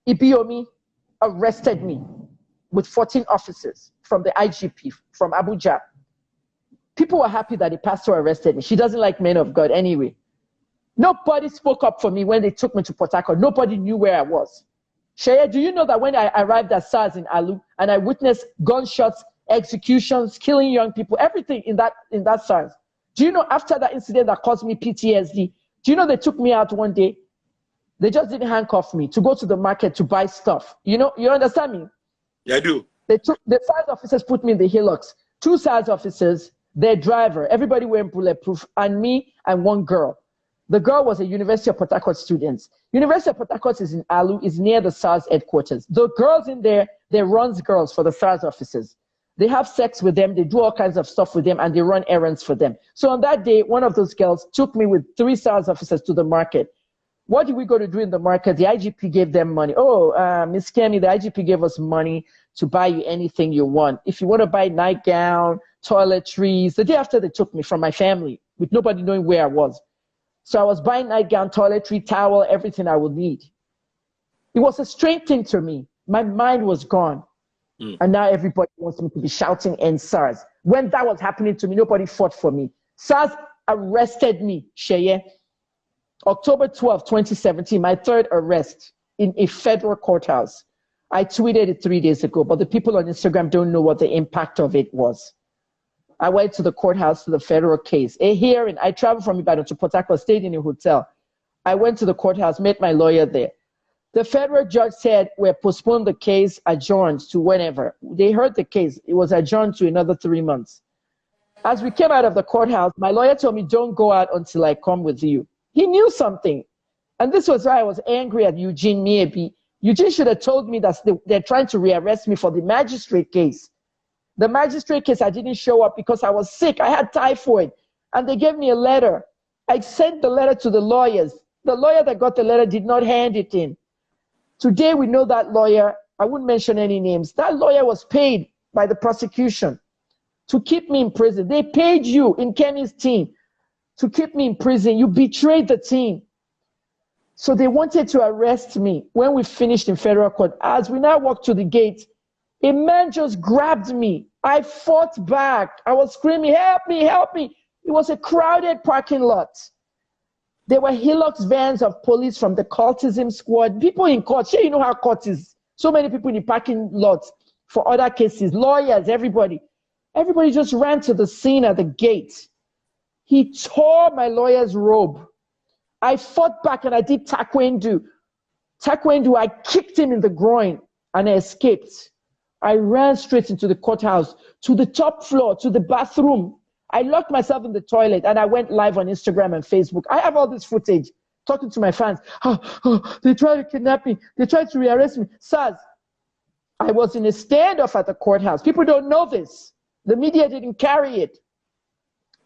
Ibiomi arrested me with 14 officers from the IGP from Abuja. People were happy that the pastor arrested me. She doesn't like men of God anyway. Nobody spoke up for me when they took me to Port Harcourt. Nobody knew where I was. Shaya, do you know that when I arrived at SARS in Alu and I witnessed gunshots, executions, killing young people, everything in that SARS? Do you know after that incident that caused me PTSD, do you know they took me out one day? They just didn't handcuff me to go to the market to buy stuff. You know, you understand me? Yeah, I do. The SARS officers put me in the hillocks. 2 SARS officers, their driver, everybody wearing bulletproof, and me and one girl. The girl was a University of Port Harcourt student. University of Port Harcourt is in Alu, is near the SARS headquarters. The girls in there, they run girls for the SARS officers. They have sex with them, they do all kinds of stuff with them, and they run errands for them. So on that day, one of those girls took me with 3 SARS officers to the market. What did we go to do in the market? The IGP gave them money. Oh, Miss KEMI, the IGP gave us money to buy you anything you want. If you want to buy nightgown, toiletries, the day after they took me from my family, with nobody knowing where I was. So I was buying nightgown, toiletry, towel, everything I would need. It was a strange thing to me. My mind was gone. And now everybody wants me to be shouting "End SARS." When that was happening to me, nobody fought for me. SARS arrested me, Sheye. October 12, 2017, my 3rd arrest in a federal courthouse. I tweeted it 3 days ago, but the people on Instagram don't know what the impact of it was. I went to the courthouse to the federal case. A hearing, I traveled from Ibadan to Port Harcourt, stayed in a hotel. I went to the courthouse, met my lawyer there. The federal judge said, we'll postpone the case, adjourned to whenever. They heard the case. It was adjourned to another 3 months. As we came out of the courthouse, my lawyer told me, don't go out until I come with you. He knew something. And this was why I was angry at Eugene Miebi. Eugene should have told me that they're trying to rearrest me for the magistrate case. The magistrate case, I didn't show up because I was sick. I had typhoid. And they gave me a letter. I sent the letter to the lawyers. The lawyer that got the letter did not hand it in. Today, we know that lawyer. I wouldn't mention any names. That lawyer was paid by the prosecution to keep me in prison. They paid you in KEMI's team to keep me in prison. You betrayed the team. So they wanted to arrest me when we finished in federal court. As we now walked to the gate, a man just grabbed me. I fought back. I was screaming, help me, help me. It was a crowded parking lot. There were Hilux vans of police from the cultism squad. People in court. Sure, you know how court is. So many people in the parking lot for other cases. Lawyers, everybody. Everybody just ran to the scene at the gate. He tore my lawyer's robe. I fought back and I did taekwondo. Taekwondo, I kicked him in the groin and I escaped. I ran straight into the courthouse, to the top floor, to the bathroom. I locked myself in the toilet and I went live on Instagram and Facebook. I have all this footage, talking to my fans. They tried to kidnap me. They tried to rearrest me. SARS, I was in a standoff at the courthouse. People don't know this. The media didn't carry it.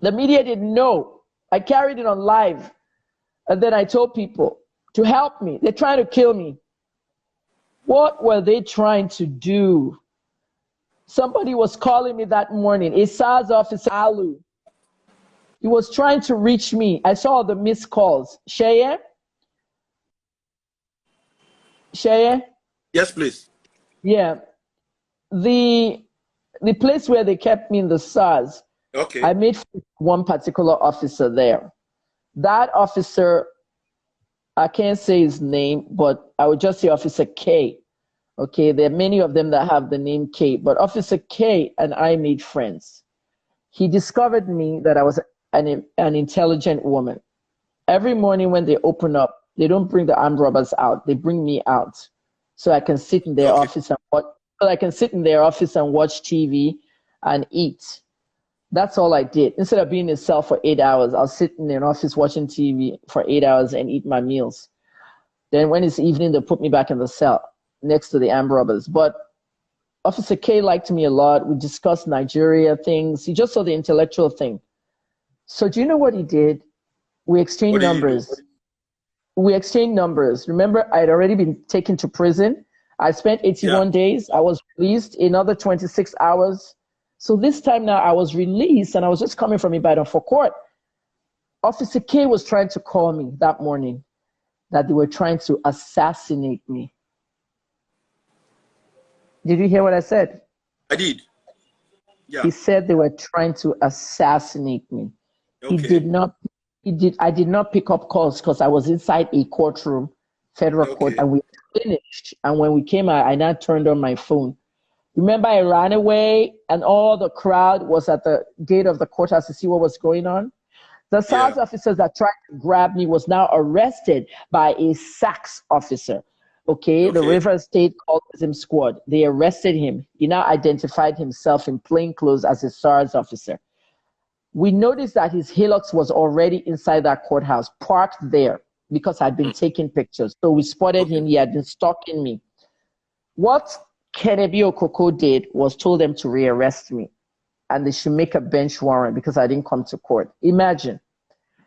The media didn't know. I carried it on live. And then I told people to help me. They're trying to kill me. What were they trying to do? Somebody was calling me that morning, a SARS officer, Alu. He was trying to reach me. I saw the missed calls. Sheye? Sheye? Yes, please. Yeah. The place where they kept me in the SARS, Okay. I made one particular officer there. That officer, I can't say his name, but I would just say Officer K. Okay, there are many of them that have the name K, but Officer K and I made friends. He discovered me that I was an intelligent woman. Every morning when they open up, they don't bring the armed robbers out. They bring me out so I can sit in their office and watch. So I can sit in their office and watch TV and eat. That's all I did. Instead of being in a cell for 8 hours, I'll sit in an office watching TV for 8 hours and eat my meals. Then when it's evening, they put me back in the cell next to the armed robbers. But Officer K liked me a lot. We discussed Nigeria things. He just saw the intellectual thing. So do you know what he did? We exchanged numbers. We exchanged numbers. Remember, I had already been taken to prison. I spent 81 days. I was released another 26 hours. So this time now I was released and I was just coming from Ibadan for court. Officer K was trying to call me that morning that they were trying to assassinate me. Did you hear what I said? I did. Yeah. He said they were trying to assassinate me. Okay. I did not pick up calls because I was inside a courtroom, federal court, and we finished. And when we came out, I now turned on my phone. Remember, I ran away and all the crowd was at the gate of the courthouse to see what was going on. The SARS officers that tried to grab me was now arrested by a SACS officer. Okay, the River State Cultism Squad. They arrested him. He now identified himself in plain clothes as a SARS officer. We noticed that his Hilux was already inside that courthouse, parked there, because I'd been taking pictures. So we spotted him. He had been stalking me. What KEMI Okoko did was told them to rearrest me, and they should make a bench warrant because I didn't come to court. Imagine.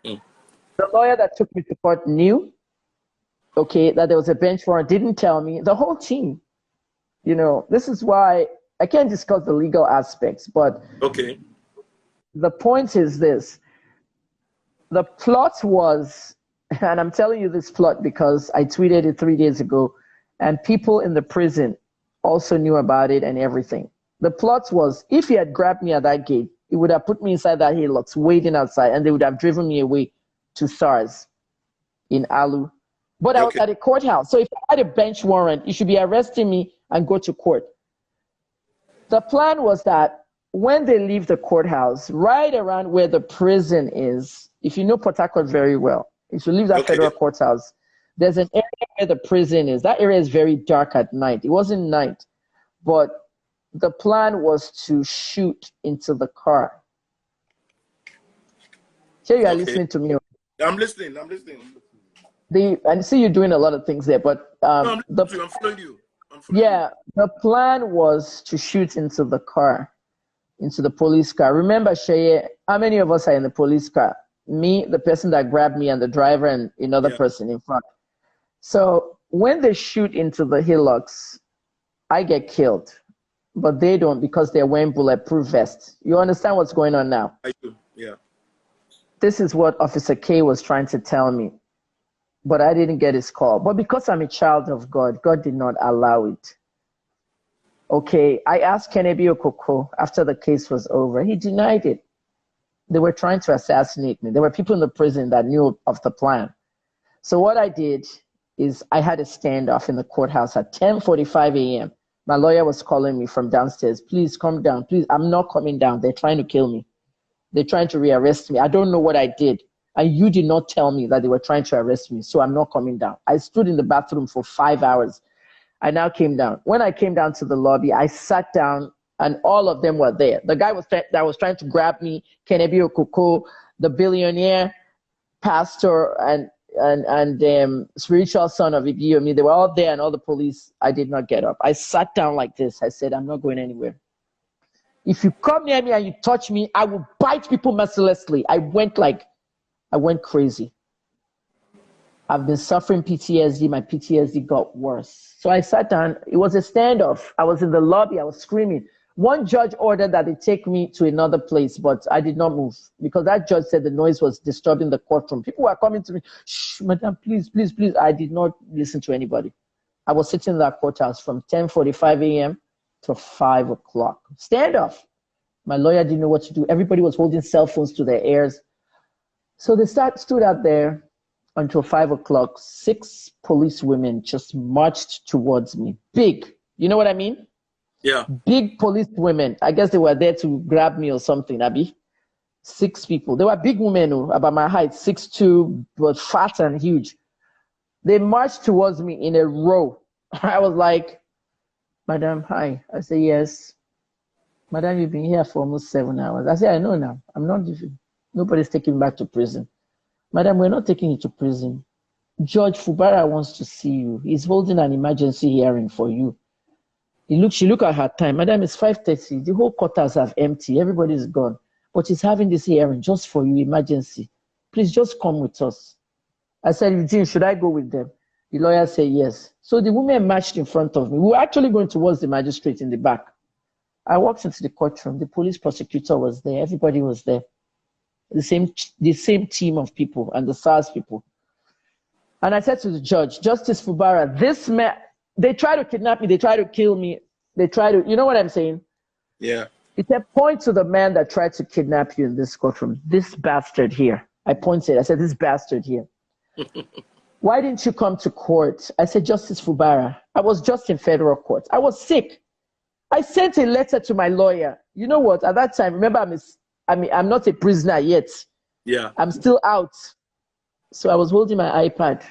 The lawyer that took me to court knew, that there was a bench warrant, didn't tell me. The whole team. You know, this is why I can't discuss the legal aspects, but the point is this. The plot was, and I'm telling you this plot because I tweeted it 3 days ago, and people in the prison also knew about it and everything. The plot was, if he had grabbed me at that gate, he would have put me inside that Hilux, waiting outside, and they would have driven me away to SARS in Alu. But I was at a courthouse. So if I had a bench warrant, you should be arresting me and go to court. The plan was that when they leave the courthouse, right around where the prison is, if you know Port Harcourt very well, if you leave that federal courthouse, there's an area where the prison is. That area is very dark at night. It wasn't night, but the plan was to shoot into the car. Sure, you are listening to me. I'm listening. I see you doing a lot of things there, but I'm following you. The plan was to shoot into the car, into the police car. Remember, Sheye, how many of us are in the police car? Me, the person that grabbed me, and the driver, and another person in front. So when they shoot into the Hilux, I get killed, but they don't because they're wearing bulletproof vests. You understand what's going on now? I do, yeah. This is what Officer K was trying to tell me, but I didn't get his call. But because I'm a child of God, God did not allow it. Okay, I asked KEMI Okoko after the case was over. He denied it. They were trying to assassinate me. There were people in the prison that knew of the plan. So what I did is I had a standoff in the courthouse at 10:45 a.m. My lawyer was calling me from downstairs. Please come down. Please, I'm not coming down. They're trying to kill me. They're trying to rearrest me. I don't know what I did. And you did not tell me that they were trying to arrest me. So I'm not coming down. I stood in the bathroom for 5 hours. I now came down. When I came down to the lobby, I sat down and all of them were there. The guy that was trying to grab me, KEMI Okoko, the billionaire pastor, and spiritual son of Ibiyomi, they were all there, and all the police. I did not get up. I sat down like this. I said, I'm not going anywhere. If you come near me and you touch me, I will bite people mercilessly. I went crazy. I've been suffering PTSD. My PTSD got worse. So I sat down. It was a standoff. I was in the lobby. I was screaming. One judge ordered that they take me to another place, but I did not move because that judge said the noise was disturbing the courtroom. People were coming to me, shh, madam, please, please, please. I did not listen to anybody. I was sitting in that courthouse from 10:45 a.m. to 5 o'clock. Standoff. My lawyer didn't know what to do. Everybody was holding cell phones to their ears. So they stood out there until 5 o'clock. 6 police women just marched towards me. Big. You know what I mean? Yeah. Big police women. I guess they were there to grab me or something, Abby. 6 people. They were big women about my height, 6'2", but fat and huge. They marched towards me in a row. I was like, madam, hi. I said, yes. Madam, you've been here for almost 7 hours. I said, I know now. I'm not leaving. Nobody's taking me back to prison. Madam, we're not taking you to prison. Judge Fubara wants to see you. He's holding an emergency hearing for you. She looked at her time. Madam, it's 5:30. The whole quarters have empty. Everybody's gone. But he's having this hearing just for you, emergency. Please just come with us. I said, Eugene, should I go with them? The lawyer said yes. So the women marched in front of me. We were actually going towards the magistrate in the back. I walked into the courtroom. The police prosecutor was there. Everybody was there. The same team of people and the SARS people. And I said to the judge, Justice Fubara, this man, they try to kidnap me. They try to kill me. They try to, you know what I'm saying? Yeah. He said, point to the man that tried to kidnap you in this courtroom. This bastard here. I pointed. I said, this bastard here. Why didn't you come to court? I said, Justice Fubara, I was just in federal court. I was sick. I sent a letter to my lawyer. You know what? At that time, remember, I'm not a prisoner yet. Yeah. I'm still out. So I was holding my iPad.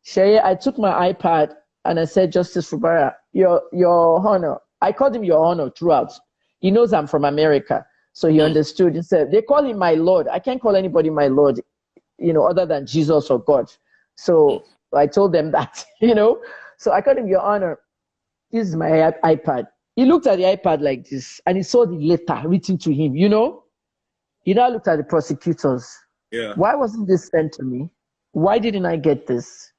Sheye, I took my iPad and I said, Justice Fubara, your honor. I called him your honor throughout. He knows I'm from America. So he understood. He said, they call him my Lord. I can't call anybody my Lord, other than Jesus or God. So I told them that, So I called him your honor. This is my iPad. He looked at the iPad like this and he saw the letter written to him, He now looked at the prosecutors. Yeah. Why wasn't this sent to me? Why didn't I get this?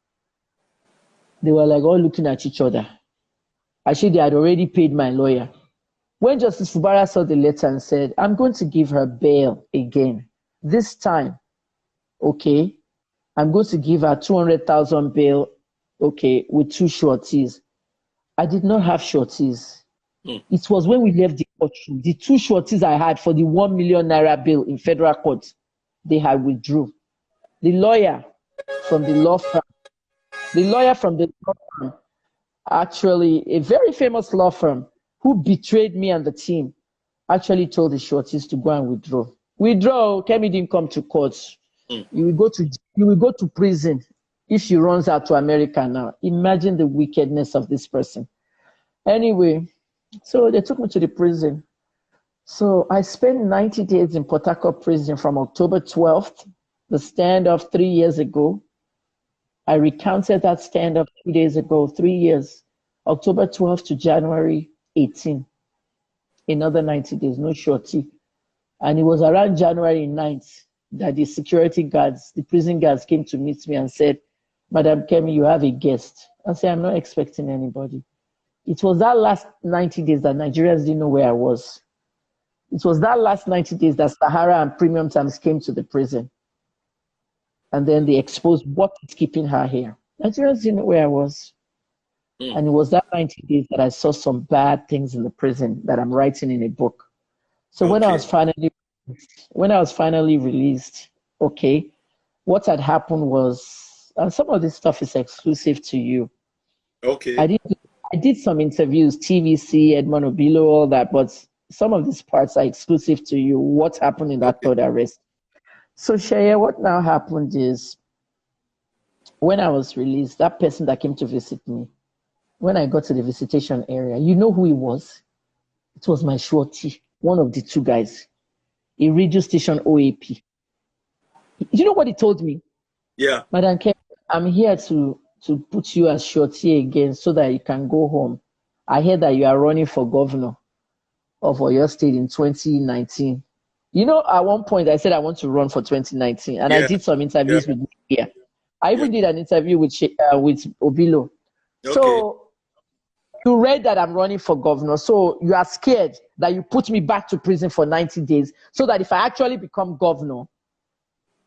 They were like all looking at each other. Actually, they had already paid my lawyer. When Justice Fubara saw the letter and said, I'm going to give her bail again, this time, okay, I'm going to give her 200,000 bail, okay, with 2 shorties. I did not have shorties. It was when we left the courtroom. The 2 shorties I had for the 1 million naira bill in federal court, they had withdrew. The lawyer from the law firm, actually a very famous law firm who betrayed me and the team, actually told the shorties to go and withdraw. Withdraw, KEMI didn't come to court. You will go to prison if she runs out to America now. Imagine the wickedness of this person. Anyway, so they took me to the prison. So I spent 90 days in Port Harcourt prison from October 12th, the standoff 3 years ago. I recounted that standoff 2 days ago, 3 years, October 12th to January 18. Another 90 days, no shorty. And it was around January 9th that the security guards, the prison guards came to meet me and said, Madam KEMI, you have a guest. I said, I'm not expecting anybody. It was that last 90 days that Nigerians didn't know where I was. It was that last 90 days that Sahara and Premium Times came to the prison. And then they exposed what is keeping her here. Nigerians didn't know where I was. And it was that 90 days that I saw some bad things in the prison that I'm writing in a book. So when I was finally released, okay, what had happened was, and some of this stuff is exclusive to you. Okay. I did some interviews, TVC, Edmond Obilo, all that, but some of these parts are exclusive to you. What happened in that third arrest? So Sheye, what now happened is, when I was released, that person that came to visit me, when I got to the visitation area, you know who he was? It was my shorty, one of the 2 guys, a radio station OAP. You know what he told me? Yeah. Madam K, I'm here to put you as shorty again so that you can go home. I heard that you are running for governor of Oyo State in 2019. You know, at one point I said I want to run for 2019, and I did some interviews with media. I even did an interview with Obilo. Okay. So you read that I'm running for governor, so you are scared that you put me back to prison for 90 days so that if I actually become governor,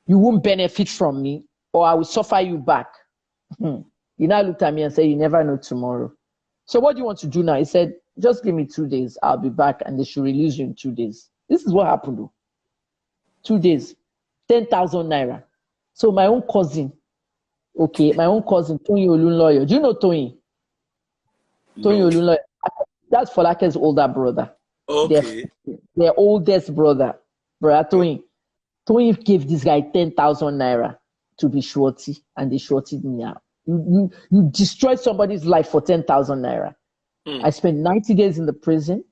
you won't benefit from me or I will suffer you back. You now looked at me and said, you never know tomorrow. So what do you want to do now? He said, just give me 2 days. I'll be back and they should release you in 2 days. This is what happened though. 2 days, 10,000 naira. So my own cousin, Tony OLUNLOYO. Do you know Tony? Tony OLUNLOYO. That's Folake's older brother. Okay. Their oldest brother. Brother Tony. Tony gave this guy 10,000 naira to be shorty, and they shorted me out. You destroyed somebody's life for 10,000 naira. I spent 90 days in the prison.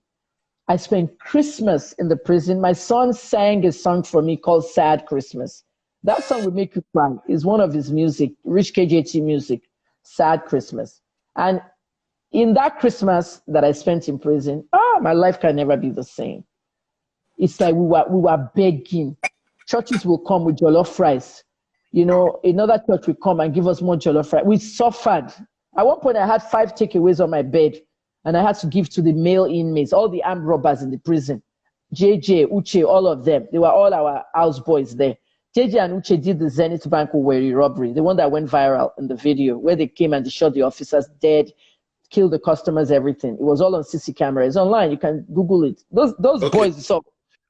I spent Christmas in the prison. My son sang a song for me called Sad Christmas. That song will make you cry. It's one of his music, Rich KJT music, Sad Christmas. And in that Christmas that I spent in prison, my life can never be the same. It's like we were begging. Churches will come with jollof rice. You know, another church will come and give us more jollof rice. We suffered. At one point, I had 5 takeaways on my bed, and I had to give to the male inmates, all the armed robbers in the prison. JJ, Uche, all of them. They were all our houseboys there. JJ and Uche did the Zenith Bank Owerri robbery, the one that went viral in the video, where they came and they shot the officers dead, kill the customers, everything. It was all on CC camera. It's online. You can Google it. Those Okay. boys you saw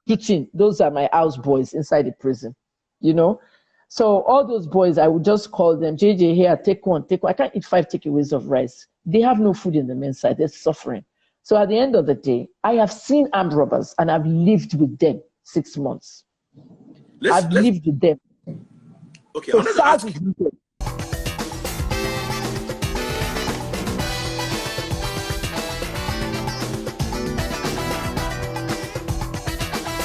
shooting, those are my house boys inside the prison, you know. So all those boys, I would just call them, JJ, here, take one, take one. I can't eat 5 takeaways of rice. They have no food in the men's side. They're suffering. So at the end of the day, I have seen armed robbers and I've lived with them 6 months. I've lived with them. Okay, So I wanted to SARS ask is you. needed.